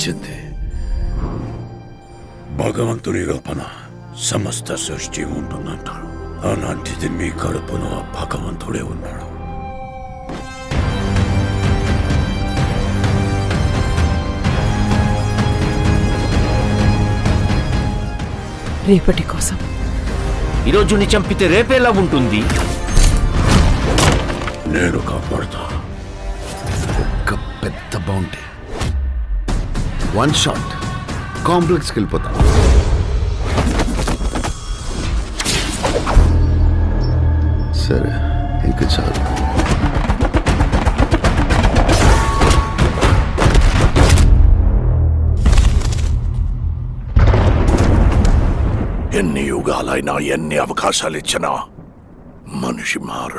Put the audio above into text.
ఇచ్చింది. భగవంతుని రూపణ సమస్త సృష్టి ఉంటుందంటారు. అలాంటిది మీ కడుపులో భగవంతుడే ఉన్నాడు. రేపటి కోసం ఈరోజు చంపితే రేపేలా ఉంటుంది? నేను కాపాడుతా. ఒక పెద్ద బౌంటీ, 1 షాట్ కాంప్లెక్స్కి వెళ్ళిపోతా. సరే, ఇంక చాలు. ఎన్ని యుగాలైనా ఎన్ని అవకాశాలు ఇచ్చినా మనిషి మారడు.